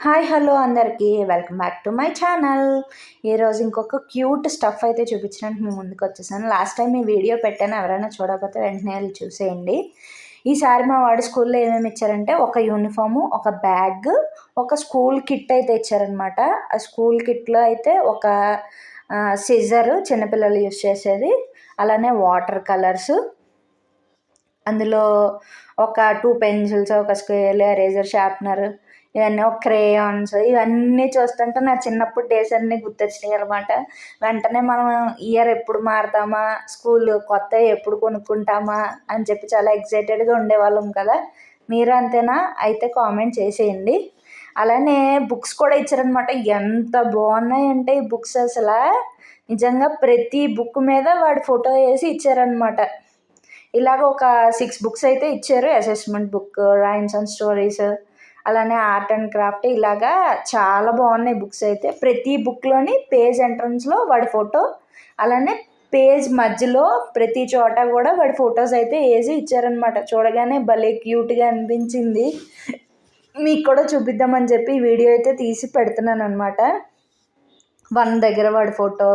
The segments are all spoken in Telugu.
హాయ్ హలో అందరికీ welcome back to my channel. ఈరోజు ఇంకొక క్యూట్ స్టఫ్ అయితే చూపించడానికి మేము ముందుకు వచ్చేసాను. లాస్ట్ టైం ఈ వీడియో పెట్టాను, ఎవరైనా చూడకపోతే వెంటనే వెళ్ళి చూసేయండి. ఈసారి మా వాడి స్కూల్లో ఏమేమి ఇచ్చారంటే ఒక యూనిఫాము, ఒక బ్యాగ్, ఒక స్కూల్ కిట్ అయితే ఇచ్చారనమాట. ఆ స్కూల్ కిట్లో అయితే ఒక సిజరు చిన్నపిల్లలు యూస్ చేసేది, అలానే వాటర్ కలర్స్, అందులో ఒక 2 పెన్సిల్స్, ఒక స్కేల్, ఎరేజర్, షార్ప్నర్, ఇవన్నీ ఒక క్రేయాన్స్, ఇవన్నీ చూస్తుంటే నా చిన్నప్పుడు డేస్ అన్నీ గుర్తొచ్చినాయి అనమాట. వెంటనే మనం ఇయర్ ఎప్పుడు మారుతామా, స్కూల్ కొత్త ఎప్పుడు కొనుక్కుంటామా అని చెప్పి చాలా ఎక్సైటెడ్గా ఉండేవాళ్ళం కదా. మీరు అంతేనా? అయితే కామెంట్ చేసేయండి. అలానే బుక్స్ కూడా ఇచ్చారనమాట. ఎంత బాగున్నాయంటే ఈ బుక్స్ అసలు నిజంగా ప్రతి బుక్ మీద వాడి ఫోటో వేసి ఇచ్చారనమాట. ఇలాగ ఒక 6 బుక్స్ అయితే ఇచ్చారు. Assessment book, rhymes and stories, అలానే ఆర్ట్ అండ్ క్రాఫ్ట్, ఇలాగా చాలా బాగున్నాయి బుక్స్ అయితే. ప్రతి బుక్లోని పేజ్ ఎంట్రన్స్లో వాడి ఫోటో, అలానే పేజ్ మధ్యలో ప్రతి చోట కూడా వాడి ఫొటోస్ అయితే వేసి ఇచ్చారనమాట. చూడగానే భలే క్యూట్గా అనిపించింది. మీకు కూడా చూపిద్దామని చెప్పి ఈ వీడియో అయితే తీసి పెడుతున్నాను అనమాట. 1 దగ్గర వాడి ఫోటో,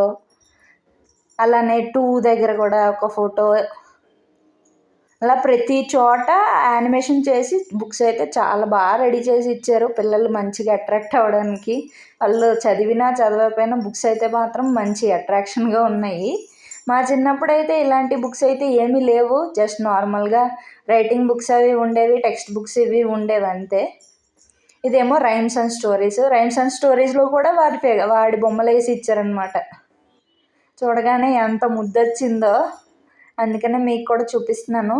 అలానే 2 దగ్గర కూడా ఒక ఫోటో, అలా ప్రతి చోట యానిమేషన్ చేసి బుక్స్ అయితే చాలా బాగా రెడీ చేసి ఇచ్చారు. పిల్లలు మంచిగా అట్రాక్ట్ అవ్వడానికి. వాళ్ళు చదివినా చదవకపోయినా బుక్స్ అయితే మాత్రం మంచి అట్రాక్షన్గా ఉన్నాయి. మా చిన్నప్పుడు అయితే ఇలాంటి బుక్స్ అయితే ఏమీ లేవు. జస్ట్ నార్మల్గా రైటింగ్ బుక్స్ అవి ఉండేవి, టెక్స్ట్ బుక్స్ ఇవి ఉండేవి అంతే. ఇదేమో rhymes and stories. Rhymes and స్టోరీస్లో కూడా వాడి బొమ్మలు వేసి ఇచ్చారనమాట. చూడగానే ఎంత ముద్దొచ్చిందో, అందుకనే మీకు కూడా చూపిస్తున్నాను.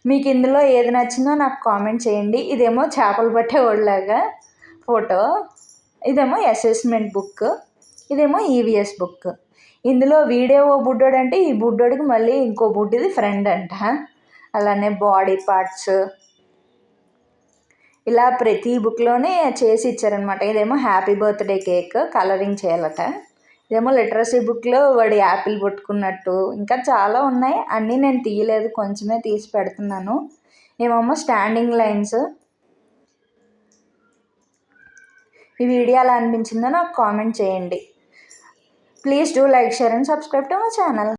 మీకు ఇందులో ఏది నచ్చిందో నాకు కామెంట్ చేయండి. ఇదేమో చేపలు పట్టే వాళ్ళలాగా ఫోటో, ఇదేమో అసెస్మెంట్ బుక్, ఇదేమో ఈవీఎస్ బుక్. ఇందులో వీడే ఓ బుడ్డోడు అంటే ఈ బుడ్డోడికి మళ్ళీ ఇంకో బుడ్డిది ఫ్రెండ్ అంట. అలానే బాడీ పార్ట్స్, ఇలా ప్రతి బుక్లోనే చేసి ఇచ్చారనమాట. ఇదేమో హ్యాపీ బర్త్డే కేక్, కలరింగ్ చేయాలట. ఇదేమో లిటరసీ బుక్లో వాడు యాపిల్ పట్టుకున్నట్టు, ఇంకా చాలా ఉన్నాయి. అన్నీ నేను తీయలేదు, కొంచెమే తీసి పెడుతున్నాను. ఏమేమో స్టాండింగ్ లైన్స్. ఈ వీడియో ఎలా అనిపించిందో నాకు కామెంట్ చేయండి. Please do like, share and subscribe to my channel.